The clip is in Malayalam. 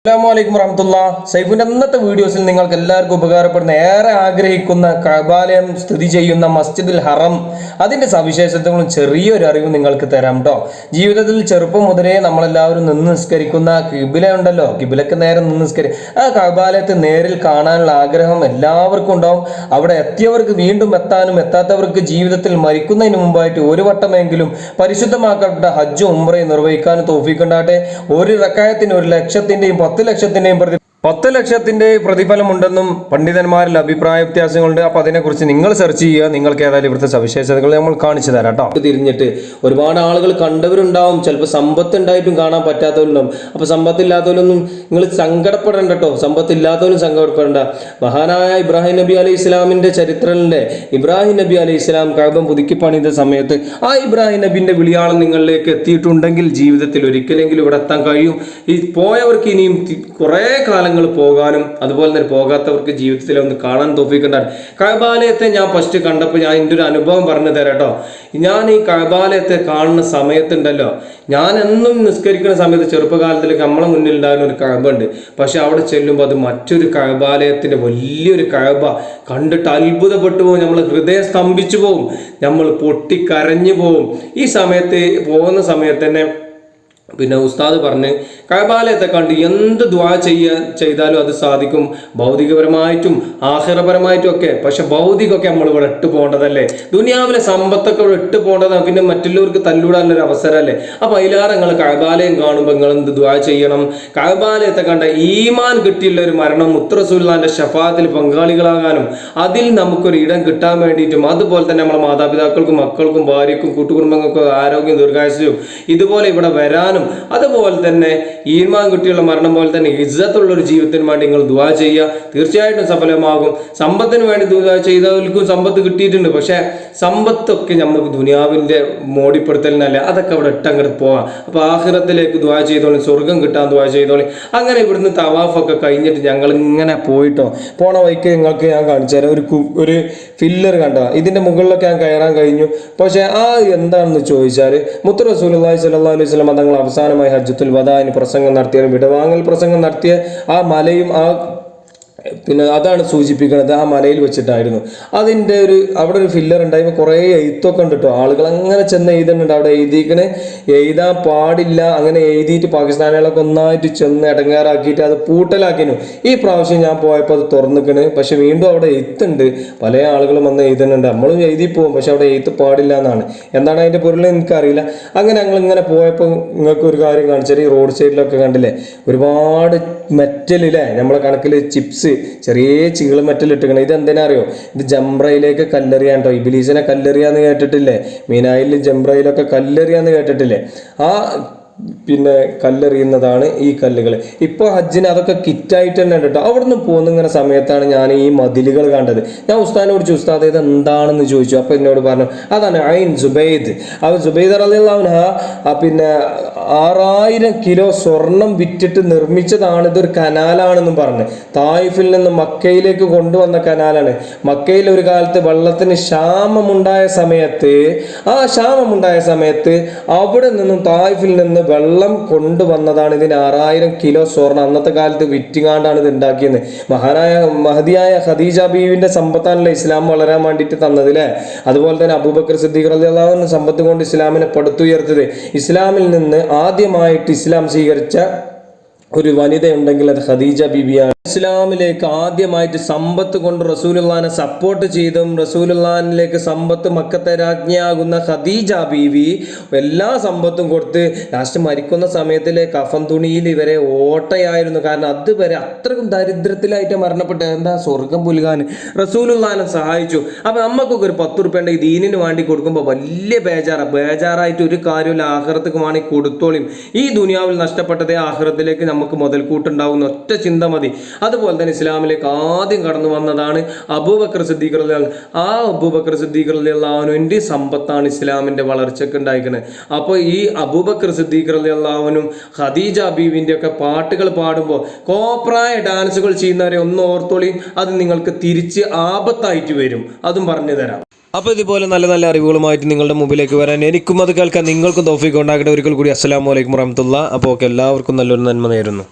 അസ്സലാമു വറഹ്മത്തുള്ളാഹി. സൈഫുന്റെ ഇന്നത്തെ വീഡിയോസിൽ നിങ്ങൾക്ക് എല്ലാവർക്കും ഉപകാരപ്പെടുന്ന ഏറെ ആഗ്രഹിക്കുന്ന കഅബാലയം സ്ഥിതി ചെയ്യുന്ന മസ്ജിദുൽ ഹറം അതിന്റെ സവിശേഷതകളും ചെറിയൊരു അറിവ് നിങ്ങൾക്ക് തരാം കേട്ടോ. ജീവിതത്തിൽ ചെറുപ്പം മുതലേ നമ്മളെല്ലാവരും നിന്ന് നിസ്കരിക്കുന്ന കിബില ഉണ്ടല്ലോ, കിബിലക്ക് നേരെ നിന്ന് ആ കഅബാലയത്തെ നേരിൽ കാണാനുള്ള ആഗ്രഹം എല്ലാവർക്കും ഉണ്ടാവും. അവിടെ എത്തിയവർക്ക് വീണ്ടും എത്താനും എത്താത്തവർക്ക് ജീവിതത്തിൽ മരിക്കുന്നതിന് മുമ്പായിട്ട് ഒരു വട്ടമെങ്കിലും പരിശുദ്ധമാക്കപ്പെട്ട ഹജ്ജും ഉംറയും നിർവഹിക്കാനും തൗഫീഖ് ഉണ്ടാകട്ടെ. ഒരു റക്അത്തിന് 1,00,000-ന്റെയും 10 ലക്ഷത്തിന്റെ പ്രതിഫലം ഉണ്ടെന്നും പണ്ഡിതന്മാരിൽ അഭിപ്രായ വ്യത്യാസങ്ങളുണ്ട്. അപ്പൊ അതിനെക്കുറിച്ച് നിങ്ങൾ സെർച്ച് ചെയ്യുക. നിങ്ങൾക്ക് ഏതായാലും ഇവിടുത്തെ സവിശേഷതകൾ നമ്മൾ കാണിച്ചു തരാം കേട്ടോ. തിരിഞ്ഞിട്ട് ഒരുപാട് ആളുകൾ കണ്ടവരുണ്ടാവും, ചിലപ്പോൾ സമ്പത്ത് ഉണ്ടായിട്ടും കാണാൻ പറ്റാത്തവരുണ്ടാവും. അപ്പൊ സമ്പത്തില്ലാത്തവരൊന്നും നിങ്ങൾ സങ്കടപ്പെടേണ്ട കേട്ടോ, സമ്പത്തില്ലാത്തവരും സങ്കടപ്പെടേണ്ട. മഹാനായ ഇബ്രാഹിം നബി അലൈഹി ഇസ്ലാമിന്റെ ചരിത്രത്തിലെ ഇബ്രാഹിം നബി അലൈഹി ഇസ്ലാം കഅബ പുതുക്കി പണിത സമയത്ത് ആ ഇബ്രാഹിം നബിന്റെ വിളിയാളം നിങ്ങളിലേക്ക് എത്തിയിട്ടുണ്ടെങ്കിൽ ജീവിതത്തിൽ ഒരിക്കലെങ്കിലും ഇവിടെ എത്താൻ കഴിയും. ഈ പോയവർക്ക് ഇനിയും കുറെ കാലങ്ങൾ പോകാനും അതുപോലെ തന്നെ പോകാത്തവർക്ക് ജീവിതത്തിൽ ഒന്ന് കാണാൻ തോപ്പിക്കണ്ടാണ്. കഅബാലയത്തെ ഞാൻ ഫസ്റ്റ് കണ്ടപ്പോൾ ഞാൻ എൻ്റെ ഒരു അനുഭവം പറഞ്ഞു തരാം കേട്ടോ. ഞാൻ ഈ കഅബാലയത്തെ കാണുന്ന സമയത്തുണ്ടല്ലോ, ഞാൻ എന്നും നിസ്കരിക്കുന്ന സമയത്ത് ചെറുപ്പകാലത്തിലേക്ക് നമ്മളെ മുന്നിൽ ഉണ്ടാകുന്ന ഒരു കഅബ ഉണ്ട്. പക്ഷെ അവിടെ ചെല്ലുമ്പോൾ അത് മറ്റൊരു കഅബാലയത്തിന്റെ വലിയൊരു കഅബ കണ്ടിട്ട് അത്ഭുതപ്പെട്ടു പോകും. നമ്മൾ ഹൃദയം സ്തംഭിച്ചു പോകും, നമ്മൾ പൊട്ടിക്കരഞ്ഞു പോകും. ഈ സമയത്ത് പോകുന്ന സമയത്ത് തന്നെ പിന്നെ ഉസ്താദ് പറഞ്ഞ് കഅബാലയത്തെ കണ്ട് എന്ത് ദുആ ചെയ്താലും അത് സാധിക്കും, ഭൗതികപരമായിട്ടും ആഖിറപരമായിട്ടും ഒക്കെ. പക്ഷെ ഭൗതികമൊക്കെ നമ്മൾ ഇവിടെ ഇട്ട് പോകേണ്ടതല്ലേ, ദുനിയാവിലെ സമ്പത്തൊക്കെ ഇവിടെ ഇട്ട് പോകേണ്ടതാണ്. പിന്നെ മറ്റുള്ളവർക്ക് തല്ലൂടാനുള്ളൊരു അവസരമല്ലേ. അപ്പൊ അതിലാറെ നിങ്ങൾ കഅബാലയം കാണുമ്പോൾ നിങ്ങൾ എന്ത് ദുആ ചെയ്യണം? കഅബാലയത്തെ കണ്ട ഈമാൻ കിട്ടിയുള്ള ഒരു മരണം മുത്തറസൂലുള്ളാഹിന്റെ ശഫാഅത്തിൽ പങ്കാളികളാകാനും അതിൽ നമുക്കൊരു ഇടം കിട്ടാൻ വേണ്ടിയിട്ടും അതുപോലെ തന്നെ നമ്മളെ മാതാപിതാക്കൾക്കും മക്കൾക്കും ഭാര്യക്കും കൂട്ടുകുടുംബങ്ങൾക്കും ആരോഗ്യം ദീർഘായുസ്സും ഇതുപോലെ ഇവിടെ വരാനും അതുപോലെ തന്നെ ഈമാൻ കുട്ടിയുള്ള മരണം പോലെ തന്നെ ഇസ്സത്തുള്ള ഒരു ജീവിതത്തിന് വേണ്ടി നിങ്ങൾ ദുആ ചെയ്യുക, തീർച്ചയായിട്ടും സഫലമാകും. സമ്പത്തിന് വേണ്ടി ദുആ ചെയ്തവർക്കും സമ്പത്ത് കിട്ടിയിട്ടുണ്ട്. പക്ഷെ സമ്പത്തൊക്കെ നമുക്ക് ദുനിയാവിന്റെ മോടിപ്പെടുത്തലിനല്ല, അതൊക്കെ അവിടെ ഇട്ടങ്ങോട്ട് പോവാം. അപ്പൊ ആഖിറത്തിലേക്ക് ദുആ ചെയ്തോളി, സ്വർഗം കിട്ടാൻ ദുആ ചെയ്തോളി. അങ്ങനെ ഇവിടുന്ന് തവാഫൊക്കെ കഴിഞ്ഞിട്ട് ഞങ്ങൾ ഇങ്ങനെ പോയിട്ടോ, പോണ വഴിക്ക് നിങ്ങൾക്ക് ഞാൻ കാണിച്ചു തരാം. ഒരു ഫില്ലർ കണ്ട, ഇതിന്റെ മുകളിലൊക്കെ ഞാൻ കയറാൻ കഴിഞ്ഞു. പക്ഷെ ആ എന്താണെന്ന് ചോദിച്ചാൽ മുത്ത് റസൂലുള്ളാഹി സ്വല്ലല്ലാഹു അലൈഹി വസല്ലം തങ്ങൾ അവസാനമായി ഹജ്ജത്തുൽ വദാഇന് പ്രസംഗം നടത്തിയ വിടവാങ്ങൽ പ്രസംഗം നടത്തിയ ആ മലയും പിന്നെ അതാണ് സൂചിപ്പിക്കുന്നത്. ആ മലയിൽ വെച്ചിട്ടായിരുന്നു. അതിൻ്റെ അവിടെ ഒരു ഫില്ലർ ഉണ്ടായിരുന്നു, കുറേ എഴുത്തൊക്കെ ഉണ്ട് കേട്ടോ. ആളുകൾ അങ്ങനെ ചെന്ന് എഴുതുന്നുണ്ട്. അവിടെ എഴുതാൻ പാടില്ല, അങ്ങനെ എഴുതിയിട്ട് പാകിസ്ഥാനികളൊക്കെ ഒന്നായിട്ട് ചെന്ന് ഇടങ്ങാറാക്കിയിട്ട് അത് പൂട്ടലാക്കിനു. ഈ പ്രാവശ്യം ഞാൻ പോയപ്പോൾ അത് തുറന്നിക്കണ്. പക്ഷെ വീണ്ടും അവിടെ എഴുത്തുണ്ട്, പല ആളുകളും വന്ന് എഴുതുന്നുണ്ട്. നമ്മളും എഴുതി പോകും, പക്ഷെ അവിടെ എഴുത്ത് പാടില്ല എന്നാണ്. എന്താണ് അതിൻ്റെ പൊരുൾ എനിക്കറിയില്ല. അങ്ങനെ ഞങ്ങളിങ്ങനെ പോയപ്പോൾ നിങ്ങൾക്ക് ഒരു കാര്യം കാണിച്ചാൽ, ഈ റോഡ് സൈഡിലൊക്കെ കണ്ടില്ലേ ഒരുപാട് മെറ്റലില്ലേ, നമ്മളെ കണക്കിൽ ചിപ്സ് ചെറിയ ചീള് മെറ്റൽ ഇട്ടിക്കണം. ഇത് എന്തിനാ അറിയോ? ഇത് ജംറയിലേക്ക് കല്ലെറിയാൻ കേട്ടോ. ഇബിലീസിനെ കല്ലെറിയാന്ന് കേട്ടിട്ടില്ലേ? മീനായിലും ജംറയിലൊക്കെ കല്ലെറിയാന്ന് കേട്ടിട്ടില്ലേ? ആ പിന്നെ കല്ലെറിയുന്നതാണ് ഈ കല്ലുകൾ. ഇപ്പോൾ ഹജ്ജിന് അതൊക്കെ കിറ്റായിട്ട് തന്നെ ഉണ്ട് കേട്ടോ. അവിടെ നിന്ന് പോകുന്നിങ്ങനെ സമയത്താണ് ഞാൻ ഈ മതിലുകൾ കണ്ടത്. ഞാൻ ഉസ്താദിനോട് ചോദിച്ചു, ഉസ്താദ് ഇത് എന്താണെന്ന് ചോദിച്ചു. അപ്പോൾ എന്നോട് പറഞ്ഞു അതാണ് ഐൻ സുബൈദ്. അപ്പോൾ സുബൈദ് റളിയല്ലാഹു അൻഹു പിന്നെ 6000 കിലോ സ്വർണം വിറ്റിട്ട് നിർമ്മിച്ചതാണ്. ഇതൊരു കനാലാണെന്നും പറഞ്ഞു. തായിഫിൽ നിന്ന് മക്കയിലേക്ക് കൊണ്ടുവന്ന കനാലാണ്. മക്കയിൽ ഒരു കാലത്ത് വെള്ളത്തിന് ക്ഷാമമുണ്ടായ സമയത്ത് അവിടെ നിന്നും തായിഫിൽ നിന്ന് വെള്ളം കൊണ്ടുവന്നതാണ്. ഇതിന് 6000 കിലോ സ്വർണം അന്നത്തെ കാലത്ത് വിറ്റിങ്ങാണ്ടാണ് ഇത് ഉണ്ടാക്കിയത്. മഹദിയായ ഖദീജ ബീവിന്റെ സമ്പത്താണല്ലോ ഇസ്ലാം വളരാൻ വേണ്ടിയിട്ട് തന്നതില്ലേ. അതുപോലെ തന്നെ അബൂബക്കർ സിദ്ദീഖ് റളിയല്ലാഹു അൻഹു സമ്പത്ത് കൊണ്ട് ഇസ്ലാമിനെ പടുത്തുയർത്തത്. ഇസ്ലാമിൽ നിന്ന് ആദ്യമായിട്ട് ഇസ്ലാം സ്വീകരിച്ച ഒരു വനിതയുണ്ടെങ്കിൽ അത് ഖദീജ ബീവിയാണ്. ഇസ്ലാമിലേക്ക് ആദ്യമായിട്ട് സമ്പത്ത് കൊണ്ട് റസൂലുള്ളാഹിനെ സപ്പോർട്ട് ചെയ്തും റസൂലുള്ളാഹിലേക്ക് സമ്പത്ത് മക്കത്തെ രാജ്ഞിയാകുന്ന ഖദീജ ബീവി എല്ലാ സമ്പത്തും കൊടുത്ത് ലാസ്റ്റ് മരിക്കുന്ന സമയത്തിലെ കഫൻ തുണിയിൽ ഇവരെ ഓട്ടയായിരുന്നു. കാരണം അതുവരെ അത്രക്കും ദരിദ്രത്തിലായിട്ട് മരണപ്പെട്ട എന്താ സ്വർഗം പുലുകാൻ റസൂലുള്ളാഹിനെ സഹായിച്ചു. അപ്പൊ നമുക്കൊക്കെ ഒരു 10 ഉറുപ്പ്യ ഈ ദീനിന് വേണ്ടി കൊടുക്കുമ്പോൾ വലിയ ബേജാറായിട്ട് ഒരു കാര്യമില്ല. ആഖിറത്തേക്ക് വേണ്ടി കൊടുത്തോളിയും. ഈ ദുനിയാവിൽ നഷ്ടപ്പെട്ടതേ ആഖിറത്തിലേക്ക് നമുക്ക് മുതൽക്കൂട്ടുണ്ടാവുന്ന ഒറ്റ ചിന്ത മതി. അതുപോലെ തന്നെ ഇസ്ലാമിലേക്ക് ആദ്യം കടന്നു വന്നതാണ് അബൂബക്കർ സിദ്ദീഖ് റളിയല്ലാഹു അൻഹു. ആ അബൂബക്കർ സിദ്ദീഖ് റളിയല്ലാഹു അൻഹുവിന്റെ സമ്പത്താണ് ഇസ്ലാമിന്റെ വളർച്ചയ്ക്ക് ഉണ്ടായിരിക്കുന്നത്. അപ്പോൾ ഈ അബൂബക്കർ സിദ്ദീഖ് റളിയല്ലാഹു അൻഹു ഖദീജ ബീവിന്റെ ഒക്കെ പാട്ടുകൾ പാടുമ്പോൾ കോപ്രായ ഡാൻസുകൾ ചെയ്യുന്നവരെ ഒന്ന് ഓർത്തോളി, അത് നിങ്ങൾക്ക് തിരിച്ച് ആപത്തായിട്ട് വരും. അതും പറഞ്ഞു തരാം. അപ്പോൾ ഇതുപോലെ നല്ല നല്ല അറിവുകളുമായിട്ട് നിങ്ങളുടെ മുമ്പിലേക്ക് വരാൻ എനിക്കും അത് കേൾക്കാൻ നിങ്ങൾക്കും തൗഫീഖ് ഉണ്ടാകട്ടെ. ഒരിക്കൽ കൂടി അസ്സലാമു അലൈക്കും വറഹ്മത്തുള്ളാഹി. അപ്പോൾ എല്ലാവർക്കും നല്ലൊരു നന്മ നേരുന്നു.